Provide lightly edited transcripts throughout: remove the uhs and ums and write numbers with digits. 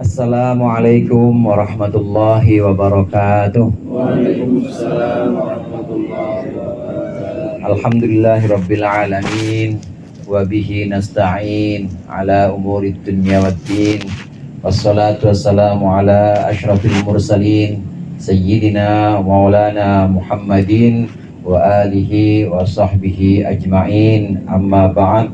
Assalamualaikum warahmatullahi wabarakatuh. Waalaikumsalam warahmatullahi wabarakatuh. Alhamdulillahirabbil alamin wa bihi nasta'in ala umurid dunya waddin. Wassalatu wassalamu ala asyrafil mursalin sayyidina maulana Muhammadin wa alihi wa sahbihi ajma'in. Amma ba'd.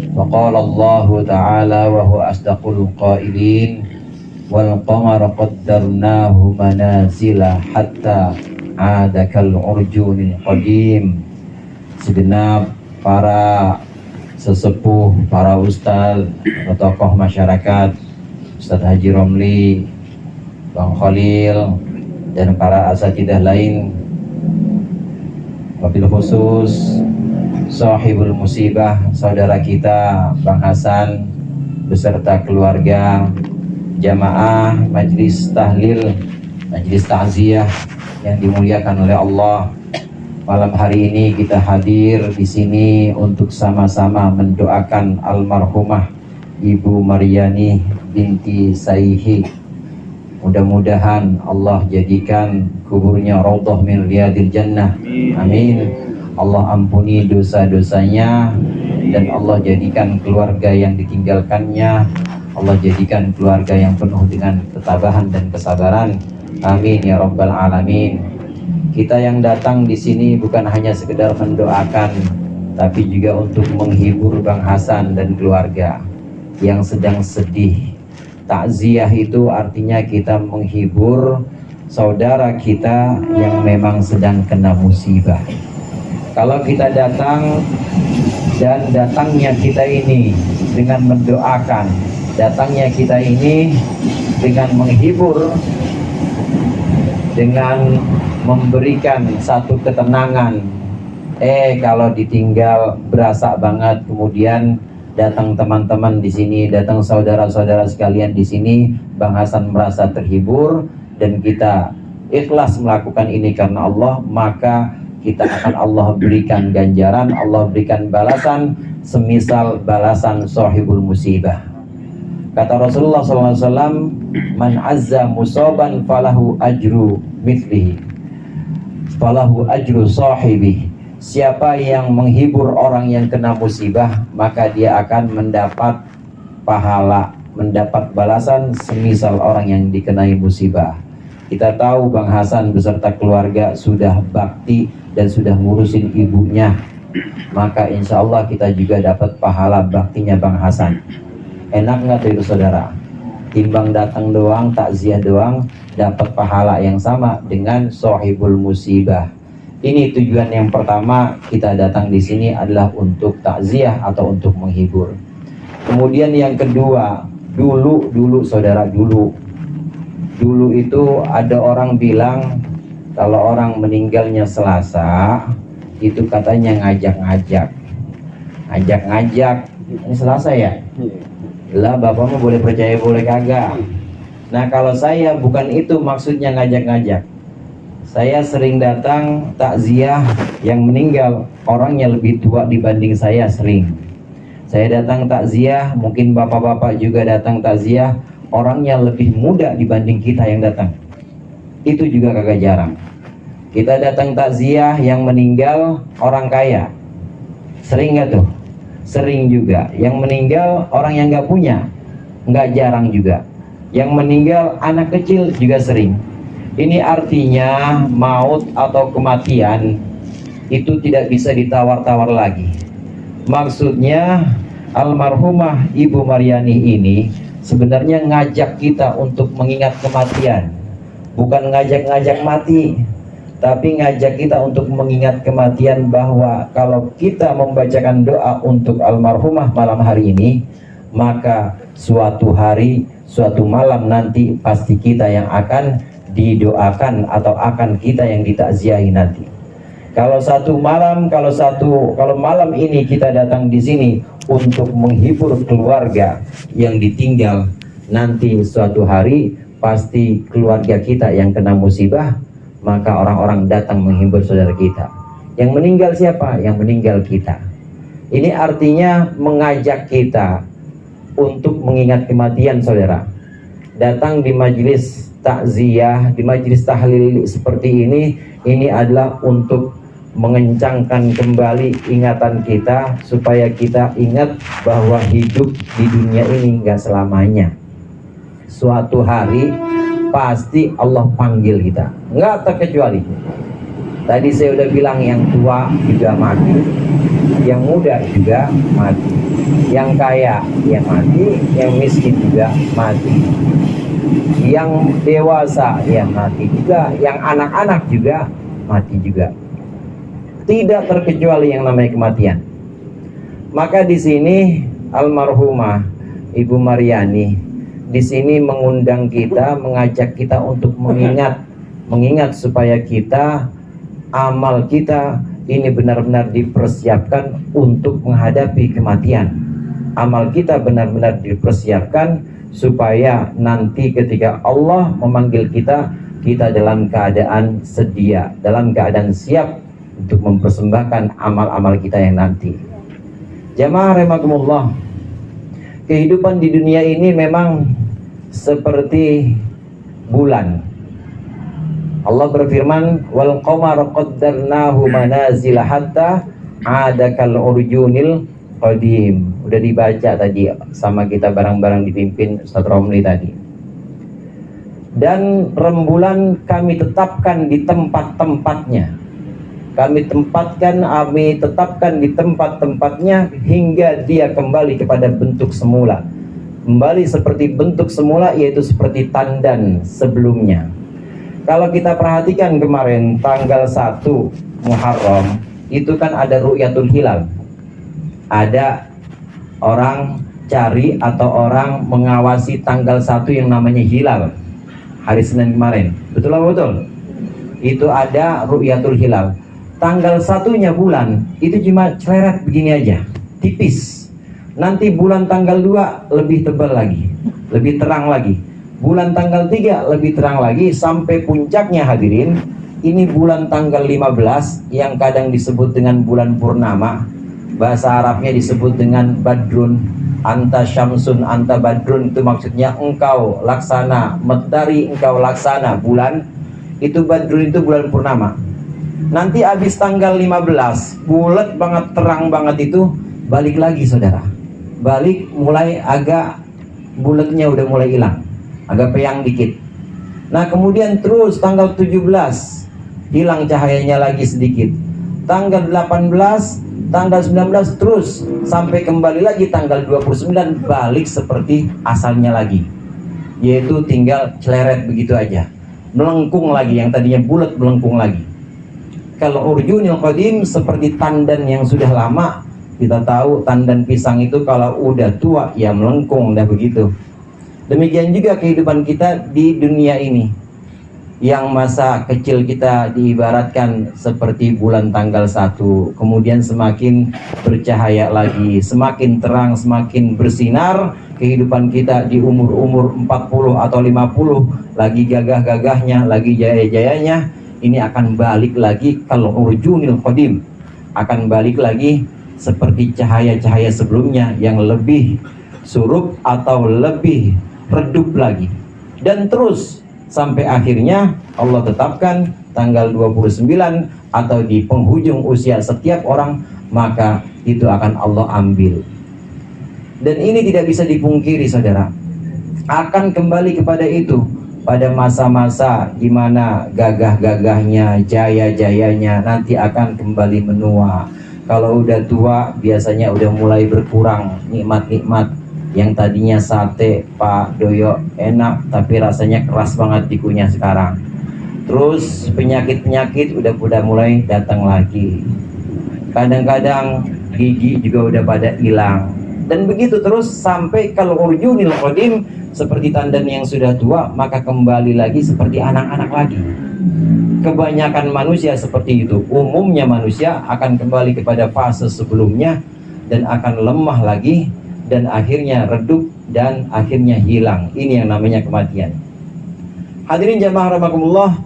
Faqala Allah ta'ala wa huwa asdaqul qailin wal qamara qaddarnahu manazila hatta ada kal urjunil qadim. Segenap para sesepuh, para ustaz, tokoh masyarakat, Ustaz Haji Romli, Bang Khalil, dan para asatidah lain, wabil khusus sahibul musibah, saudara kita Bang Hasan beserta keluarga, jamaah majlis tahlil, majlis takziah yang dimuliakan oleh Allah. Malam hari ini kita hadir di sini untuk sama-sama mendoakan almarhumah Ibu Maryani binti Saihi. Mudah-mudahan Allah jadikan kuburnya raudhah min riyadil jannah. Amin. Allah ampuni dosa-dosanya dan Allah jadikan keluarga yang ditinggalkannya, Allah jadikan keluarga yang penuh dengan ketabahan dan kesabaran. Amin ya rabbal alamin. Kita yang datang di sini bukan hanya sekedar mendoakan, tapi juga untuk menghibur Bang Hasan dan keluarga yang sedang sedih. Takziah itu artinya kita menghibur saudara kita yang memang sedang kena musibah. Kalau kita datang dan datangnya kita ini dengan mendoakan, datangnya kita ini dengan menghibur, dengan memberikan satu ketenangan. Kalau ditinggal berasa banget, kemudian datang teman-teman di sini, datang saudara-saudara sekalian di sini, Bang Hasan merasa terhibur dan kita ikhlas melakukan ini karena Allah, maka kita akan Allah berikan ganjaran, Allah berikan balasan semisal balasan sahibul musibah. Kata Rasulullah SAW, man azza musaban falahu ajru mithlihi, falahu ajru sahibi. Siapa yang menghibur orang yang kena musibah, maka dia akan mendapat pahala, mendapat balasan semisal orang yang dikenai musibah. Kita tahu Bang Hasan beserta keluarga sudah bakti dan sudah ngurusin ibunya, maka insya Allah kita juga dapat pahala baktinya Bang Hasan. Enak nggak tuh itu saudara? Timbang datang doang, takziah doang, dapat pahala yang sama dengan sahibul musibah. Ini tujuan yang pertama kita datang di sini adalah untuk takziah atau untuk menghibur. Kemudian yang kedua, dulu saudara, dulu itu ada orang bilang kalau orang meninggalnya Selasa itu katanya ngajak-ngajak. Ini Selasa ya? Lah bapak mah boleh percaya boleh kagak. Nah kalau saya bukan itu maksudnya ngajak-ngajak. Saya sering datang takziah yang meninggal orangnya lebih tua dibanding saya, sering. Saya datang takziah, mungkin bapak-bapak juga datang takziah, orangnya lebih muda dibanding kita yang datang. Itu juga kagak jarang. Kita datang takziah yang meninggal orang kaya, sering gak tuh? Sering juga. Yang meninggal orang yang gak punya, gak jarang juga. Yang meninggal anak kecil juga sering. Ini artinya maut atau kematian itu tidak bisa ditawar-tawar lagi. Maksudnya almarhumah Ibu Maryani ini sebenarnya ngajak kita untuk mengingat kematian, bukan ngajak-ngajak mati, tapi ngajak kita untuk mengingat kematian, bahwa kalau kita membacakan doa untuk almarhumah malam hari ini, maka suatu hari, suatu malam nanti pasti kita yang akan didoakan atau akan kita yang ditakziahi nanti. Kalau malam ini kita datang di sini untuk menghibur keluarga yang ditinggal, nanti suatu hari pasti keluarga kita yang kena musibah, maka orang-orang datang menghibur saudara kita. Yang meninggal siapa? Yang meninggal kita. Ini artinya mengajak kita untuk mengingat kematian, saudara. datang di majelis takziah, di majelis tahlil seperti ini adalah untuk mengencangkan kembali ingatan kita supaya kita ingat bahwa hidup di dunia ini nggak selamanya. Suatu hari pasti Allah panggil kita, nggak terkecuali. Tadi saya udah bilang yang tua juga mati, yang muda juga mati, yang kaya ya mati, yang miskin juga mati, yang dewasa ya mati juga, yang anak-anak juga mati juga. Tidak terkecuali yang namanya kematian. Maka di sini almarhumah Ibu Maryani di sini mengundang kita, mengajak kita untuk mengingat supaya kita, amal kita ini benar-benar dipersiapkan untuk menghadapi kematian. Amal kita benar-benar dipersiapkan supaya nanti ketika Allah memanggil kita, kita dalam keadaan sedia, dalam keadaan siap untuk mempersembahkan amal-amal kita yang nanti. Jamaah rahimakumullah, kehidupan di dunia ini memang seperti bulan. Allah berfirman, wal qamara qaddarnahu manazila hatta ada kal urjunil qadim. Udah dibaca tadi sama kita bareng-bareng dipimpin Ustaz Romli tadi. Dan rembulan kami tetapkan di tempat-tempatnya. Kami tetapkan di tempat-tempatnya hingga dia kembali kepada bentuk semula. Kembali seperti bentuk semula, yaitu seperti tandan sebelumnya. Kalau kita perhatikan kemarin tanggal 1 Muharram itu kan ada ru'yatul hilal. Ada orang cari atau orang mengawasi tanggal 1 yang namanya hilal. Hari Senin kemarin. Betul apa betul? Itu ada ru'yatul hilal. Tanggal 1-nya bulan itu cuma celeret begini aja, tipis. Nanti bulan tanggal 2 lebih tebal lagi, lebih terang lagi. Bulan tanggal 3 lebih terang lagi sampai puncaknya hadirin. Ini bulan tanggal 15 yang kadang disebut dengan bulan purnama. Bahasa Arabnya disebut dengan badrun. Anta syamsun, anta badrun, itu maksudnya engkau laksana matahari, engkau laksana bulan. Itu badrun, itu bulan purnama. Nanti habis tanggal 15 bulat banget, terang banget itu, balik lagi saudara. Balik mulai agak bulatnya udah mulai hilang, agak peyang dikit. Nah kemudian terus tanggal 17 hilang cahayanya lagi sedikit. Tanggal 18, tanggal 19 terus sampai kembali lagi tanggal 29 balik seperti asalnya lagi. Yaitu tinggal celeret begitu aja. Melengkung lagi, yang tadinya bulat melengkung lagi. Kalau urjunil qadim seperti tandan yang sudah lama. Kita tahu tandan pisang itu kalau udah tua ya melengkung, dah begitu. Demikian juga kehidupan kita di dunia ini. Yang masa kecil kita diibaratkan seperti bulan tanggal 1, kemudian semakin bercahaya lagi, semakin terang, semakin bersinar. Kehidupan kita di umur-umur 40 atau 50 lagi gagah-gagahnya, lagi jaya-jayanya. Ini akan balik lagi kalau urjunil qadim, akan balik lagi seperti cahaya-cahaya sebelumnya yang lebih surup atau lebih redup lagi. Dan terus sampai akhirnya Allah tetapkan tanggal 29 atau di penghujung usia setiap orang, maka itu akan Allah ambil. Dan ini tidak bisa dipungkiri saudara, akan kembali kepada itu. Pada masa-masa di mana gagah-gagahnya, jaya-jayanya nanti akan kembali menua. Kalau udah tua biasanya udah mulai berkurang nikmat-nikmat. Yang tadinya sate Pak Doyo enak, tapi rasanya keras banget dikunyah sekarang. Terus penyakit-penyakit udah mulai datang lagi. Kadang-kadang gigi juga udah pada hilang. Dan begitu terus sampai kalau urjunil qadim seperti tandan yang sudah tua, maka kembali lagi seperti anak-anak lagi. Kebanyakan manusia seperti itu. Umumnya manusia akan kembali kepada fase sebelumnya dan akan lemah lagi dan akhirnya redup dan akhirnya hilang. Ini yang namanya kematian. Hadirin jamaah rahimakumullah,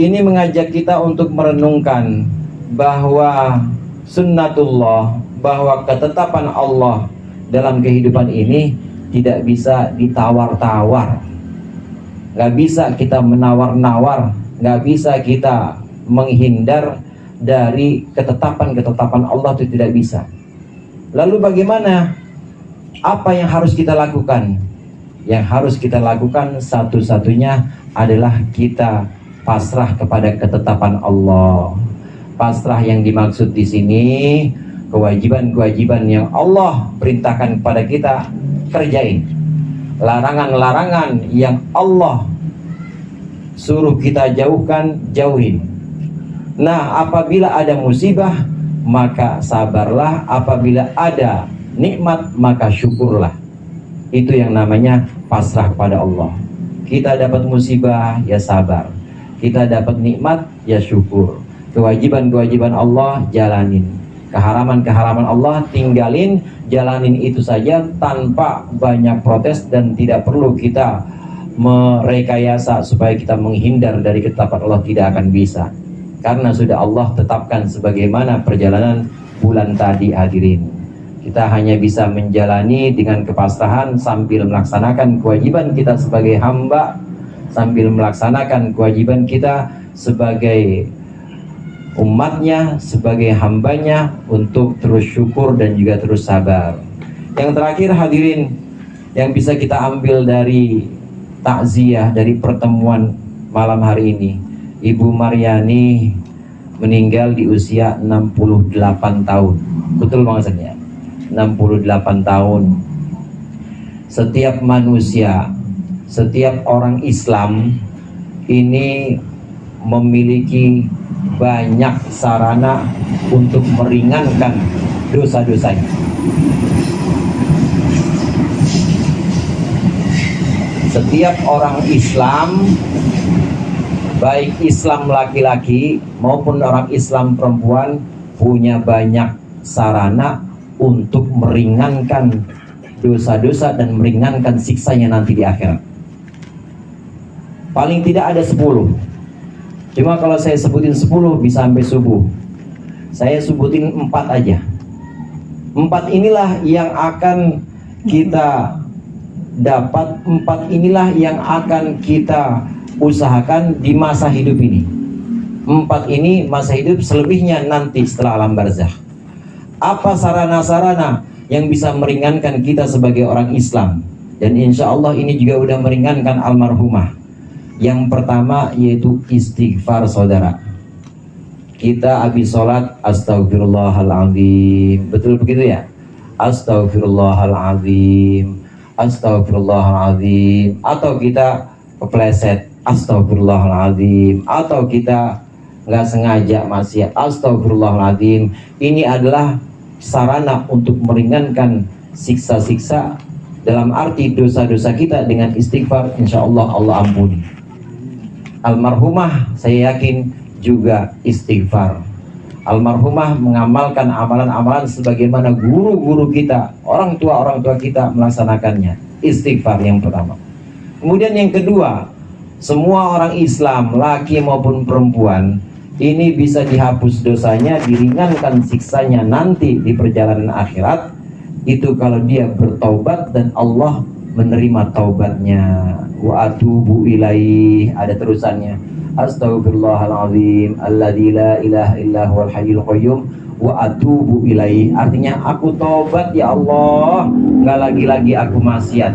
ini mengajak kita untuk merenungkan bahwa sunnatullah, bahwa ketetapan Allah dalam kehidupan ini tidak bisa ditawar-tawar. nggak bisa kita menawar-nawar, nggak bisa kita menghindar dari ketetapan-ketetapan Allah, itu tidak bisa. Lalu bagaimana? Apa yang harus kita lakukan? Yang harus kita lakukan satu-satunya adalah kita pasrah kepada ketetapan Allah. Pasrah yang dimaksud di sini kewajiban-kewajiban yang Allah perintahkan kepada kita, kerjain. Larangan-larangan yang Allah suruh kita jauhkan, jauhin. Nah, apabila ada musibah, maka sabarlah. Apabila ada nikmat, maka syukurlah. Itu yang namanya pasrah kepada Allah. Kita dapat musibah, ya sabar. Kita dapat nikmat, ya syukur. Kewajiban-kewajiban Allah, jalanin. Keharaman-keharaman Allah, tinggalin. Jalanin itu saja tanpa banyak protes, dan tidak perlu kita merekayasa supaya kita menghindar dari ketetapan Allah. Tidak akan bisa, karena sudah Allah tetapkan sebagaimana perjalanan bulan tadi, hadirin. Kita hanya bisa menjalani dengan kepasrahan sambil melaksanakan kewajiban kita sebagai hamba, sambil melaksanakan kewajiban kita sebagai umatnya, sebagai hambanya, untuk terus syukur dan juga terus sabar. Yang terakhir, hadirin, yang bisa kita ambil dari takziah, dari pertemuan malam hari ini, Ibu Maryani meninggal di usia 68 tahun. Betul maksudnya 68 tahun. Setiap manusia, setiap orang Islam ini memiliki banyak sarana untuk meringankan dosa-dosanya. Setiap orang Islam, baik Islam laki-laki maupun orang Islam perempuan, punya banyak sarana untuk meringankan dosa-dosa dan meringankan siksanya nanti di akhirat. Paling tidak ada 10. Cuma kalau saya sebutin 10 bisa sampai subuh. Saya sebutin 4 aja. 4 inilah yang akan kita dapat, 4 inilah yang akan kita usahakan di masa hidup ini. 4 ini masa hidup, selebihnya nanti setelah alam barzakh. Apa sarana-sarana yang bisa meringankan kita sebagai orang Islam? Dan insya Allah ini juga udah meringankan almarhumah. Yang pertama yaitu istighfar, saudara. Kita habis sholat, astagfirullahaladzim. Betul begitu ya? Astagfirullahaladzim, astagfirullahaladzim. Atau kita kepleset, astagfirullahaladzim. Atau kita nggak sengaja maksiat, astagfirullahaladzim. Ini adalah sarana untuk meringankan siksa-siksa, dalam arti dosa-dosa kita. Dengan istighfar insya Allah Allah ampuni. Almarhumah saya yakin juga istighfar. Almarhumah mengamalkan amalan-amalan sebagaimana guru-guru kita, orang tua kita melaksanakannya. Istighfar yang pertama. Kemudian yang kedua, semua orang Islam, laki maupun perempuan, ini bisa dihapus dosanya, diringankan siksanya nanti di perjalanan akhirat. Itu kalau dia bertaubat dan Allah menerima taubatnya. Wa atubu ilaih, ada terusannya. Astaghfirullahaladzim alladzi la ilaha illa huwal hayyul qayyum wa atubu ilaih. Artinya aku taubat ya Allah, nggak lagi-lagi aku maksiat.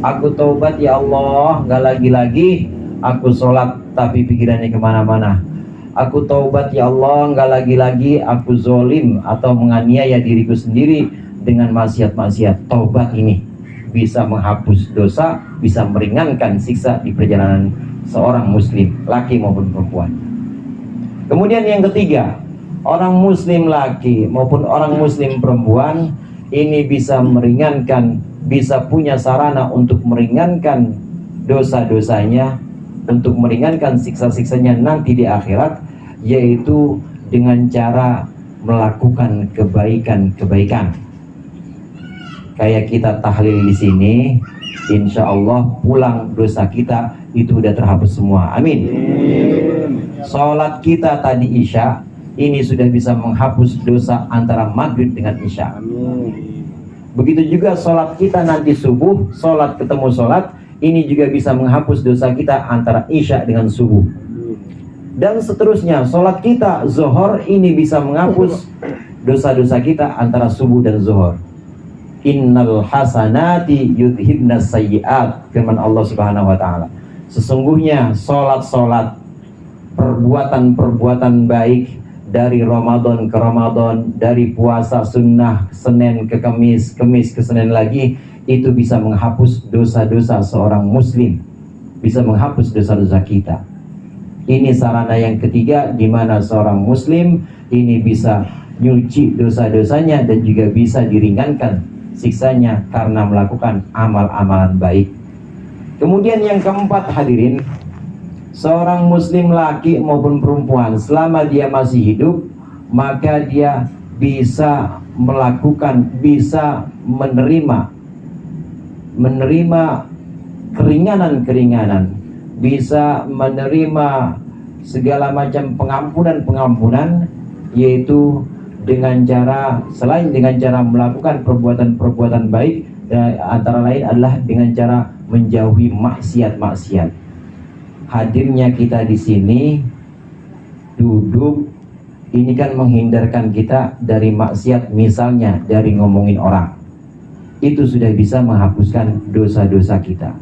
Aku taubat ya Allah, nggak lagi-lagi aku sholat tapi pikirannya kemana-mana. Aku taubat ya Allah, nggak lagi-lagi aku zolim atau menganiaya diriku sendiri dengan maksiat-maksiat. Taubat ini bisa menghapus dosa, bisa meringankan siksa di perjalanan seorang muslim, laki maupun perempuan. Kemudian yang ketiga, orang muslim laki maupun orang muslim perempuan ini bisa meringankan, bisa punya sarana untuk meringankan dosa-dosanya, untuk meringankan siksa-siksanya nanti di akhirat, yaitu dengan cara melakukan kebaikan-kebaikan. Kayak kita tahlil di sini, insya Allah pulang dosa kita itu udah terhapus semua. Amin. Sholat kita tadi Isya ini sudah bisa menghapus dosa antara maghrib dengan Isya. Begitu juga sholat kita nanti subuh, sholat ketemu sholat, ini juga bisa menghapus dosa kita antara isya dengan subuh. Dan seterusnya, sholat kita zuhur ini bisa menghapus dosa-dosa kita antara subuh dan zuhur. Innal hasanati yudhibnas sayyi'at, firman Allah Subhanahu wa taala. Sesungguhnya sholat-sholat, perbuatan-perbuatan baik dari Ramadan ke Ramadan, dari puasa sunnah Senin ke Kamis, Kamis ke Senin lagi, itu bisa menghapus dosa-dosa seorang muslim, bisa menghapus dosa-dosa kita. Ini sarana yang ketiga di mana seorang muslim ini bisa nyuci dosa-dosanya dan juga bisa diringankan siksanya karena melakukan amal-amalan baik. Kemudian yang keempat, hadirin, seorang muslim laki maupun perempuan selama dia masih hidup, maka dia bisa melakukan, bisa menerima keringanan-keringanan, bisa menerima segala macam pengampunan-pengampunan, yaitu dengan cara, selain dengan cara melakukan perbuatan-perbuatan baik, antara lain adalah dengan cara menjauhi maksiat-maksiat. Hadirnya kita di sini duduk ini kan menghindarkan kita dari maksiat, misalnya dari ngomongin orang. Itu sudah bisa menghapuskan dosa-dosa kita.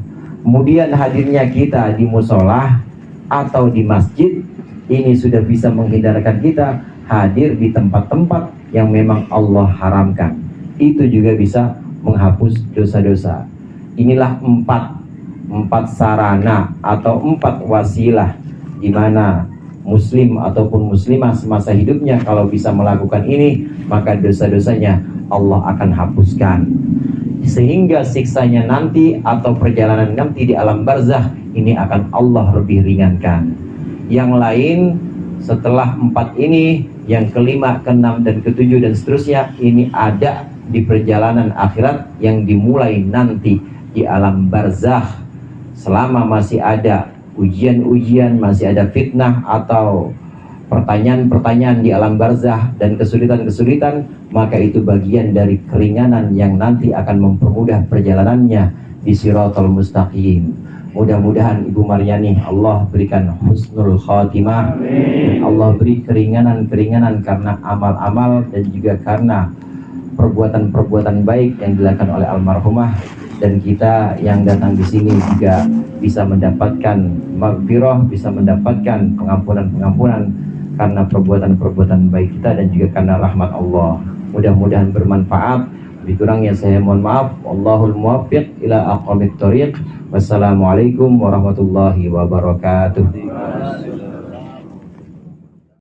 Kemudian hadirnya kita di musola atau di masjid, ini sudah bisa menghindarkan kita hadir di tempat-tempat yang memang Allah haramkan. Itu juga bisa menghapus dosa-dosa. Inilah empat sarana atau empat wasilah di mana muslim ataupun muslimah semasa hidupnya kalau bisa melakukan ini, maka dosa-dosanya Allah akan hapuskan, sehingga siksanya nanti atau perjalanan nanti di alam barzakh ini akan Allah lebih ringankan. Yang lain setelah empat ini, yang kelima, keenam, dan ketujuh dan seterusnya, ini ada di perjalanan akhirat yang dimulai nanti di alam barzakh. Selama masih ada ujian-ujian, masih ada fitnah atau pertanyaan-pertanyaan di alam barzakh dan kesulitan-kesulitan, maka itu bagian dari keringanan yang nanti akan mempermudah perjalanannya di Shiratal Mustaqim. Mudah-mudahan Ibu Maryani Allah berikan husnul khatimah. Amin. Allah beri keringanan-keringanan karena amal-amal dan juga karena perbuatan-perbuatan baik yang dilakukan oleh almarhumah, dan kita yang datang di sini juga bisa mendapatkan maghfirah, bisa mendapatkan pengampunan-pengampunan karena perbuatan-perbuatan baik kita dan juga karena rahmat Allah. Mudah-mudahan bermanfaat. Lebih kurangnya saya mohon maaf. Wallahul muwaffiq ila aqwamit thoriq. Wassalamualaikum warahmatullahi wabarakatuh.